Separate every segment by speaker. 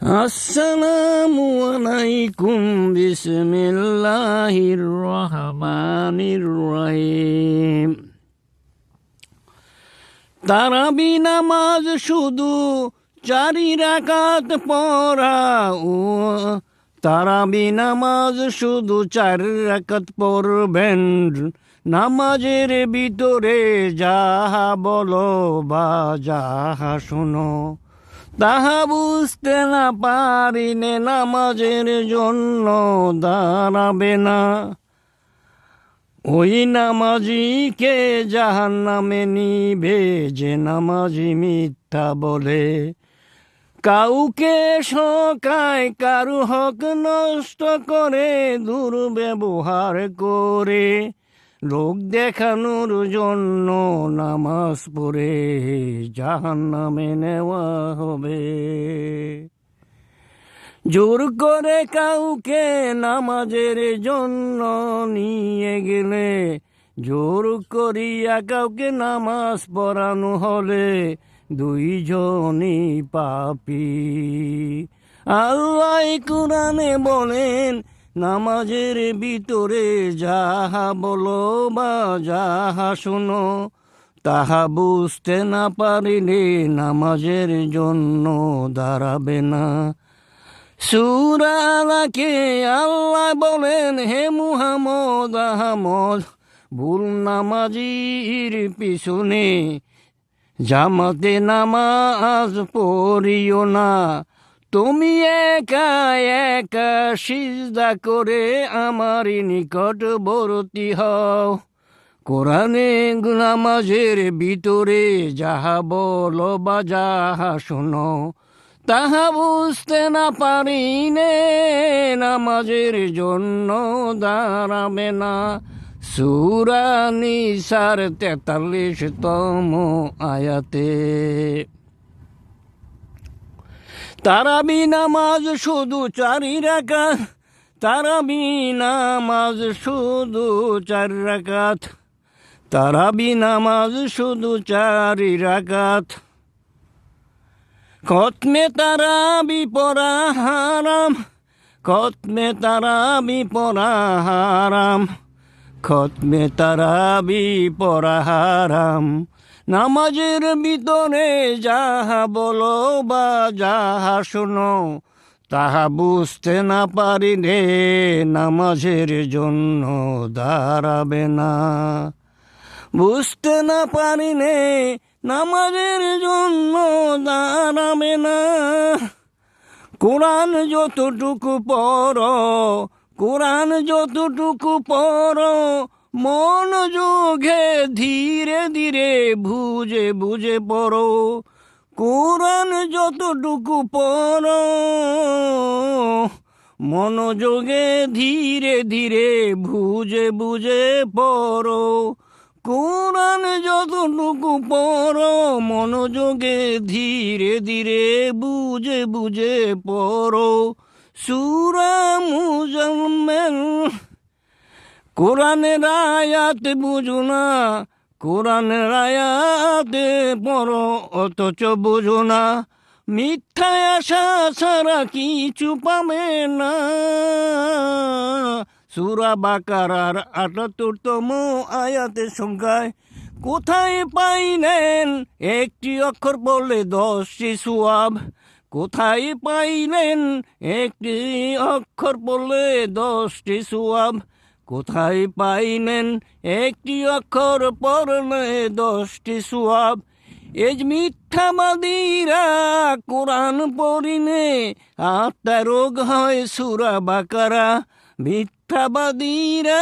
Speaker 1: আসসালামু আলাইকুম বিসমিল্লাহির রহমানির রহিম। তারাবি নামাজ শুধু 4 রাকাত পড়া ও তারাবি নামাজ শুধু 4 রাকাত পড়বেন। নামাজের ভিতরে যাহা বলো বা যাহা শোনো তাহা বুঝতে না পারিলে নামাজের জন্য দাঁড়াবে না। ওই নামাজিকে জাহান্নামে নিবে যে নামাজি মিথ্যা বলে, কাউকে ঠকায়, কারু হক নষ্ট করে, দুর্ব্যবহার করে, লোক দেখানোর জন্য নামাজ পড়ে জাহান্নামে নেওয়া হবে। জোর করে কাউকে নামাজের জন্য নিয়ে গেলে, জোর করিয়া কাউকে নামাজ পড়ানো হলে দুইজনই পাপী। আল্লাহ কুরআনে বলেন, নামাজের ভিতরে যাহা বলো বা যাহা শোনো তাহা বুঝতে না পারিলে নামাজের জন্য দাঁড়াবে না। সূরা আলাকে আল্লাহ বলেন, হে মুহাম্মদ আহমদ, ভুল নামাজির পিছনে জামাতে নামাজ পড়িও না। তুমি একা একা সিজদা করে আমার নিকটবর্তী হও। কোরআনে নামাজের ভিতরে যাহা বলো বা যাহা শোনো তাহা বুঝতে না পারিলে নামাজের জন্য দাঁড়াবে না। সূরা নিসার 43তম আয়াতে। তারাবি নামাজ শুধু 4 রাকাত, তারাবি নামাজ শুধু 4 রাকাত, তারাবি নামাজ শুধু 4 রাকাত। খতমে তারাবি পড়া হারাম, খতমে তারাবি পড়া হারাম, খতমে তারাবি পড়া হারাম। নামাজের ভিতরে যাহা বলো বা যাহা শোনো তাহা বুঝতে না পারিলে নামাজের জন্য দাঁড়াবে না। বুঝতে না পারিলে নামাজের জন্য দাঁড়াবে না। কোরআন যতটুকু পড়ো, কোরআন যতটুকু পড়ো, মনোযোগে ধীরে ধীরে বুঝে বুঝে পড়ো। কোরআন যতটুকু পড়ো, মনোযোগে ধীরে ধীরে বুঝে বুঝে পড়ো। কোরআন যতটুকু পড়ো, মনোযোগে ধীরে ধীরে বুঝে বুঝে পড়ো। সূরা মুজাম্মিল। কোরআনের আয়াত বুঝো না, কোরআনের আয়াত পড়ো অথচ বুঝো না। মিথ্যা আশা ছাড়া কিছু পাবে না। সূরা বাকারার ৭৮তম আয়াতের সংখ্যায় কোথায় পাইলেন একটি অক্ষর পড়লে 10টি সওয়াব? কোথায় পাইলেন একটি অক্ষর পড়লে 10টি সওয়াব? কোথায় পাইলেন একটি অক্ষর পড়লে 10টি সওয়াব? এই মিথ্যাবাদীরা কোরআন পড়িলে আত্মা রোগ হয়। সূরা বাকারা। মিথ্যাবাদীরা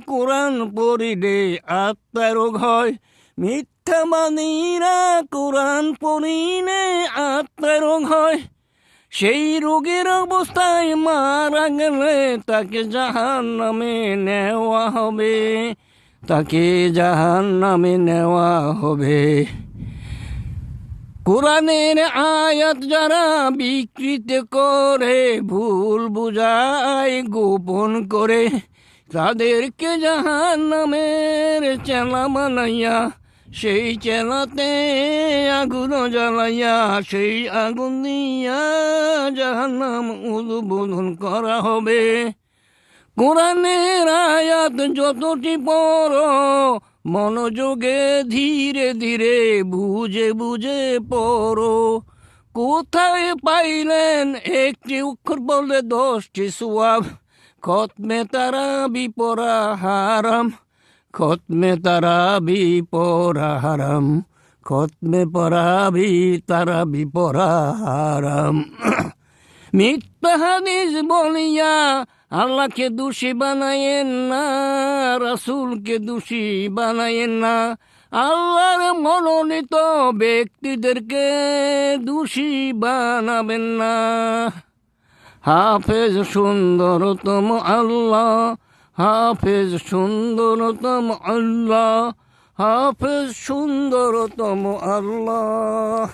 Speaker 1: কোরআন পড়িলে আত্মা রোগ হয়। মিথ্যাবাদীরা কোরআন পড়িলে আত্মা রোগ হয়। সেই রোগের অবস্থায় মারা গেলে তাকে জাহান্নামে নেওয়া হবে, তাকে জাহান্নামে নেওয়া হবে। কোরআনের আয়াত যারা বিকৃত করে, ভুল বুঝায়, গোপন করে, তাদেরকে জাহান্নামের চেলা বানাইয়া সেই চেলাতে আগুন জ্বালাইয়া সেই আগুন দিয়া জাহান্নাম উদ্বোধন করা হবে। কোরআনের আয়াত যতটি পড়ো, মনোযোগে ধীরে ধীরে বুঝে বুঝে পড়ো। কোথায় পাইলেন একটি অক্ষর বললে 10টি সওয়াব? খতমে তারাবি পড়া হারাম, খতমে তারাবি পড়া হারাম, খতমে তারাবি পড়া হারাম। মিথ্যা হাদিস বলিয়া আল্লাহকে দোষী বানায়েন না, রাসূলকে দোষী বানায়েন না, আল্লাহর মনোনীত ব্যক্তিদেরকে দোষী বানাবেন না। হাফেজ সুন্দরতম আল্লাহ, হাফেজ সুন্দরতম আল্লাহ, হাফেজ সুন্দরতম আল্লাহ।